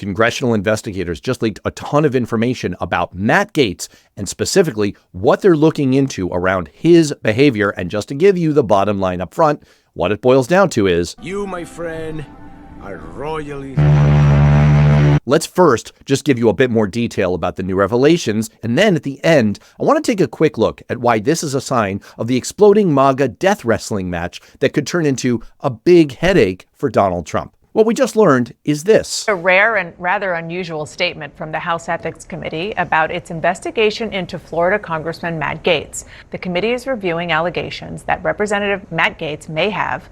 Congressional investigators just leaked a ton of information about Matt Gaetz and specifically what they're looking into around his behavior. And just to give you the bottom line up front, what it boils down to is, you, my friend, are royally... Let's first just give you a bit more detail about the new revelations, and then at the end, I want to take a quick look at why this is a sign of the exploding MAGA death wrestling match that could turn into a big headache for Donald Trump. What we just learned is this. A rare and rather unusual statement from the House Ethics Committee about its investigation into Florida Congressman Matt Gaetz. The committee is reviewing allegations that Representative Matt Gaetz may have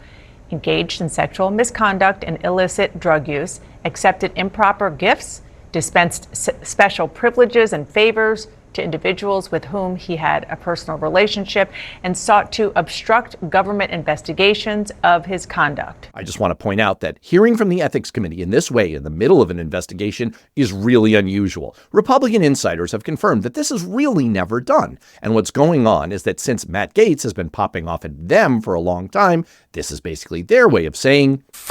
engaged in sexual misconduct and illicit drug use, accepted improper gifts, dispensed special privileges and favors to individuals with whom he had a personal relationship, and sought to obstruct government investigations of his conduct. I just want to point out that hearing from the Ethics Committee in this way in the middle of an investigation is really unusual. Republican insiders have confirmed that this is really never done. And what's going on is that since Matt Gaetz has been popping off at them for a long time, this is basically their way of saying, F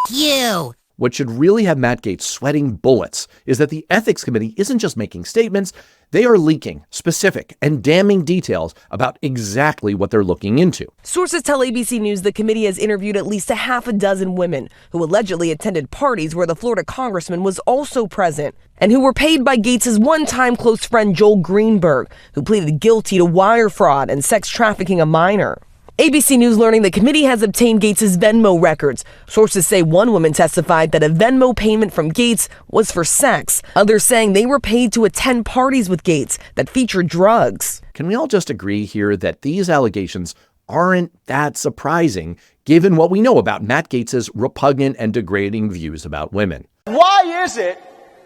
you. What should really have Matt Gaetz sweating bullets is that the Ethics Committee isn't just making statements, they are leaking specific and damning details about exactly what they're looking into. Sources tell ABC News the committee has interviewed at least a half a dozen women who allegedly attended parties where the Florida congressman was also present and who were paid by Gaetz' one-time close friend Joel Greenberg, who pleaded guilty to wire fraud and sex trafficking a minor. ABC News learning the committee has obtained Gaetz' Venmo records. Sources say one woman testified that a Venmo payment from Gaetz was for sex. Others saying they were paid to attend parties with Gaetz that featured drugs. Can we all just agree here that these allegations aren't that surprising, given what we know about Matt Gaetz' repugnant and degrading views about women? Why is it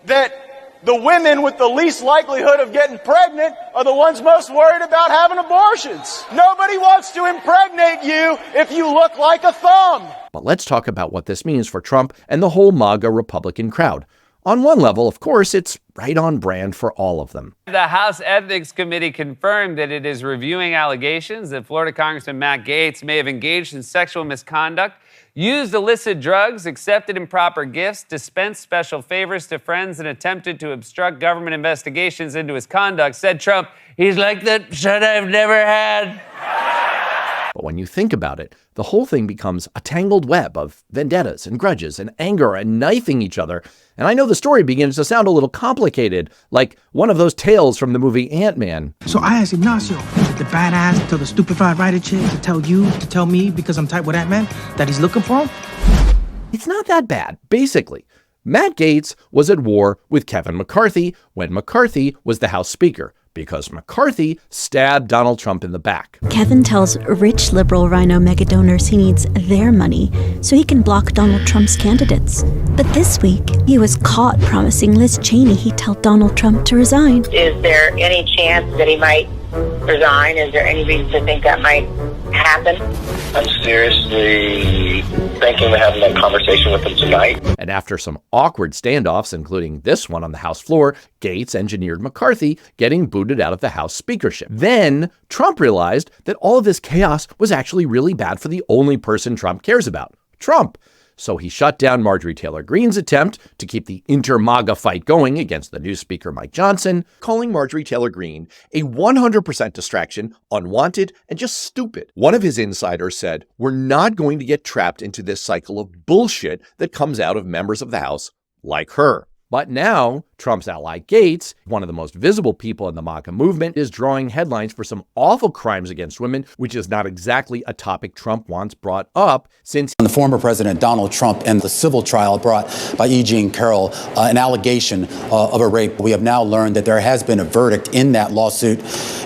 that the women with the least likelihood of getting pregnant are the ones most worried about having abortions? Nobody wants to impregnate you if you look like a thumb. But let's talk about what this means for Trump and the whole MAGA Republican crowd. On one level, of course, it's right on brand for all of them. The House Ethics Committee confirmed that it is reviewing allegations that Florida Congressman Matt Gaetz may have engaged in sexual misconduct, used illicit drugs, accepted improper gifts, dispensed special favors to friends, and attempted to obstruct government investigations into his conduct. Said Trump, he's like the son I've never had. But when you think about it, the whole thing becomes a tangled web of vendettas and grudges and anger and knifing each other. And I know the story begins to sound a little complicated, like one of those tales from the movie Ant-Man. So I asked Ignacio, the badass, tell the stupefied writer chick to tell you, to tell me, because I'm tight with that man, that he's looking for him? It's not that bad. Basically, Matt Gaetz was at war with Kevin McCarthy when McCarthy was the House Speaker, because McCarthy stabbed Donald Trump in the back. Kevin tells rich liberal rhino mega donors he needs their money so he can block Donald Trump's candidates. But this week, he was caught promising Liz Cheney he'd tell Donald Trump to resign. Is there any chance that he might resign? Is there any reason to think that might happen? I'm seriously thinking of having that conversation with him tonight. And after some awkward standoffs, including this one on the House floor, Gaetz engineered McCarthy getting booted out of the House speakership. Then Trump realized that all of this chaos was actually really bad for the only person Trump cares about, Trump. So he shut down Marjorie Taylor Greene's attempt to keep the inter-MAGA fight going against the new Speaker Mike Johnson, calling Marjorie Taylor Greene a 100% distraction, unwanted, and just stupid. One of his insiders said, "We're not going to get trapped into this cycle of bullshit that comes out of members of the House like her." But now, Trump's ally Gaetz, one of the most visible people in the MAGA movement, is drawing headlines for some awful crimes against women, which is not exactly a topic Trump wants brought up since the former President Donald Trump and the civil trial brought by E. Jean Carroll, an allegation of a rape. We have now learned that there has been a verdict in that lawsuit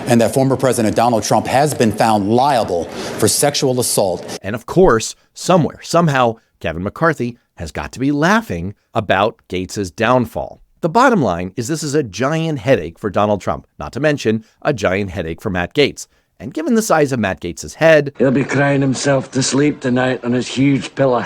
and that former President Donald Trump has been found liable for sexual assault. And of course, somewhere, somehow, Kevin McCarthy has got to be laughing about Gaetz's downfall. The bottom line is this is a giant headache for Donald Trump, not to mention a giant headache for Matt Gaetz. And given the size of Matt Gaetz's head, he'll be crying himself to sleep tonight on his huge pillow.